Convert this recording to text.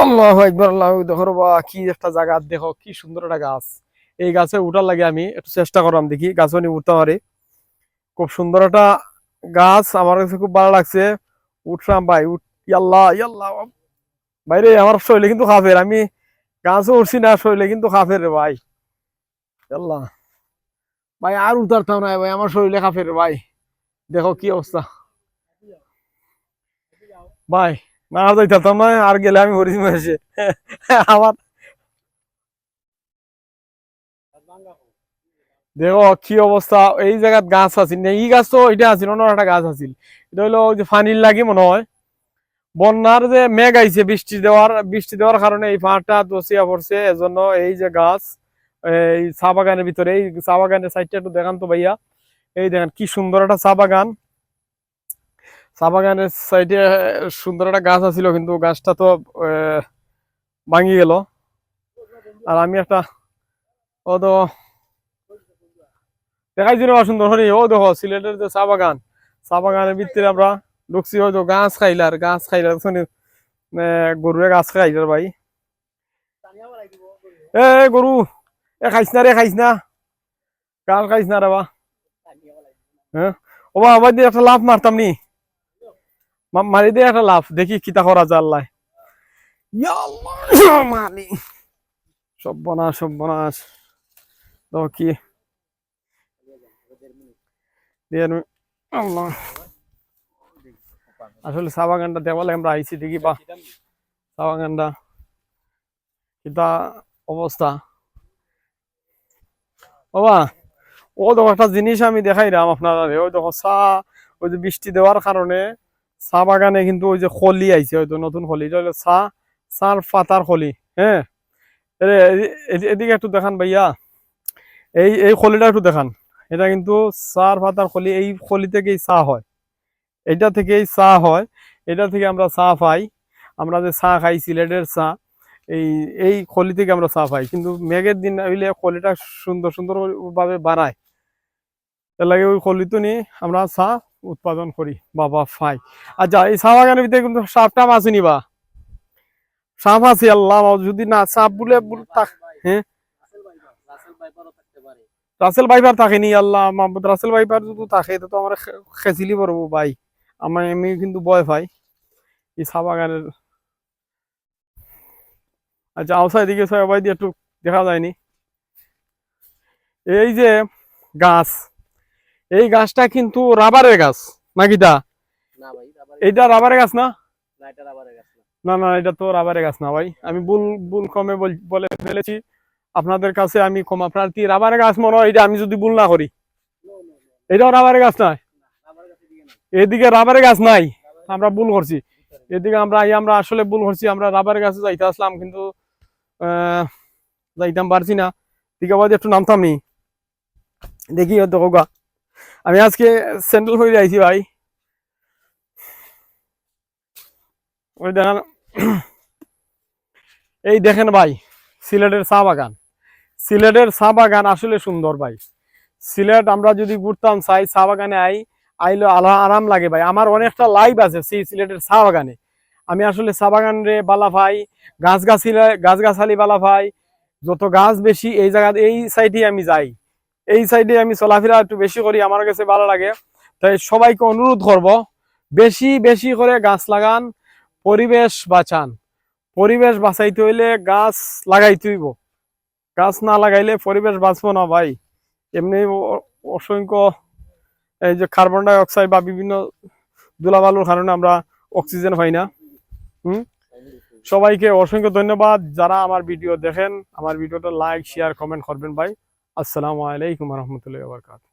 আল্লাহু আকবার আল্লাহু দেখো বা কি একটা জায়গা দেখো কি সুন্দর একটা গাছ। এই গাছে উঠার লাগে আমি একটু চেষ্টা করলাম দেখি গাছে নি উঠতে পারি। খুব সুন্দর একটা গাছ আমার কাছে খুব ভালো লাগছে। উঠলাম ভাই ইয়াল্লাহ ইয়াল্লাহ ভাইরে আমার শরীরে কিন্তু কাফের আমি গাছে উঠছি না শরীরে কিন্তু কাফের রে ভাই। আল্লাহ ভাই আর উতারতাম না ভাই আমার শরীরে কাফের রে ভাই। দেখো কি অবস্থা ভাই না আর যাইতাম না আর গেলে আমি হরিণ মেরেছে আমার দেখো কি অবস্থা এই জায়গাত গাছ আছিল না এই গাছ তো এটা আছিল অন্য একটা গাছ আছিল এটা হইলো ওই যে ফানির লাগি মনে হয় বন্যার যে মেঘ আইছে বৃষ্টি দেওয়ার কারণে এই পাহাড়টা দছিয়া পড়ছে এজন্য এই যে গাছ এই চা বাগানের ভিতরে এই চা বাগানের সাইডটা একটু দেখান তো ভাইয়া। এই দেখেন কি সুন্দর একটা চা বাগান। চা বাগানের সাইডে সুন্দর একটা গাছ আছিল কিন্তু গাছটা তো ভাঙি গেল। আর আমি একটা ও তো দেখাইছি না সুন্দর হরি ও দেখো সিলেটের যে চা বাগানের ভিতরে আমরা ঢুকছি হয়তো গাছ খাইলার গরুরে গাছ খাইলার ভাই। এ গরু খাইছ না রে খাইছ না গাছ খাইছ না রে বা হ্যাঁ ও বা আবার দিয়ে একটা লাভ মারতাম নি মারি দিয়ে একটা লাভ দেখি কিতা করা যায় আল্লাহ। ইয়া আল্লাহ মানি সর্বনাশ তো কি দিয়ে আল্লাহ আসলে চা বাগানটা দেওয়ালে আমরা আইছি দেখি বা চা বাগানটা কিতা অবস্থা বাবা। ও দেখো একটা জিনিস আমি দেখাইলাম আপনারা ওই দেখো ওই যে বৃষ্টি দেওয়ার কারণে চা বাগানে কিন্তু ওই যে খলি আইছে হয়তো নতুন খলি এটা হলো চার পাতার খলি। হ্যাঁ এদিকে একটু দেখান ভাইয়া এই খলিটা একটু দেখান। এটা কিন্তু চার পাতার খলি এই খলি থেকেই চা হয় এটা থেকেই চা হয় এটা থেকে আমরা চা পাই। আমরা যে চা খাই সিলেটের চা এই এই খলি থেকে আমরা চা পাই কিন্তু মেঘের দিন হইলে খলিটা সুন্দর ভাবে বানায় এর লাগে ওই খলিতে নিয়ে আমরা চা উৎপাদন করি বাবা পাই। আচ্ছা এই চা বাগানের ভিতরে কিন্তু সাপটা মাছ নিবা সাপ আছে আল্লাহ যদি না সাপ বলে হ্যাঁ রাসেল ভাইপার থাকেনি আল্লাহ মাহমুদ রাসেল ভাইপার যদি থাকে তো আমার খেচিলি পড়বো ভাই। আমি কিন্তু ভয় পাই এই চা বাগানের। আচ্ছা আউসাই দিকে সবাই দিয়ে একটু দেখা যায়নি এই যে গাছ এই গাছটা কিন্তু রাবারের গাছ নাকি দা এইটা রাবারের গাছ না না না এটা তো রাবারের গাছ না ভাই আমি ভুল কমে বলে ফেলেছি আপনাদের কাছে আমি ক্ষমা প্রার্থী। রাবারের গাছ মনে হয় এটা আমি যদি ভুল না করি এটাও রাবারের গাছ নয় এদিকে রাবারের গাছ নাই আমরা ভুল করছি এদিকে আমরা আসলে ভুল করছি আমরা রাবারের গাছে যাইতে আসলাম কিন্তু যাইতাম পারছি না দিকে বাদে একটু নামতাম নি দেখি দেখো গা আমি আজকে স্যান্ডেল হয়ে যাইছি ভাই। ওই দেখেন এই দেখেন ভাই সিলেটের চা বাগান আসলে সুন্দর ভাই। সিলেট আমরা যদি ঘুরতাম চাই চা বাগানে আইলে আরাম লাগে ভাই। আমার অনেকটা লাইভ আছে সিলেটের চা বাগানে আমি আসলে চা বাগান রে বালা ভাই গাছগাছালি বালা ভাই যত গাছ বেশি এই জায়গা এই সাইডে আমি যাই এই সাইডে আমি চলাফেরা একটু বেশি করি আমার কাছে ভালো লাগে। তাই সবাইকে অনুরোধ করব বেশি বেশি করে গাছ লাগান পরিবেশ বাঁচান। পরিবেশ বাঁচাইতে হইলে গাছ লাগাইতে হইব গাছ না লাগাইলে পরিবেশ বাঁচবো না ভাই। এমনি অসংখ্য এই যে কার্বন ডাই অক্সাইড বা বিভিন্ন ধুলাবালুর কারণে আমরা অক্সিজেন পাই না। সবাইকে অসংখ্য ধন্যবাদ যারা আমার ভিডিও দেখেন আমার ভিডিওটা লাইক শেয়ার কমেন্ট করবেন ভাই। আসসালামু আলাইকুম রহমতুল্লাহি ওয়া বারাকাতুহু।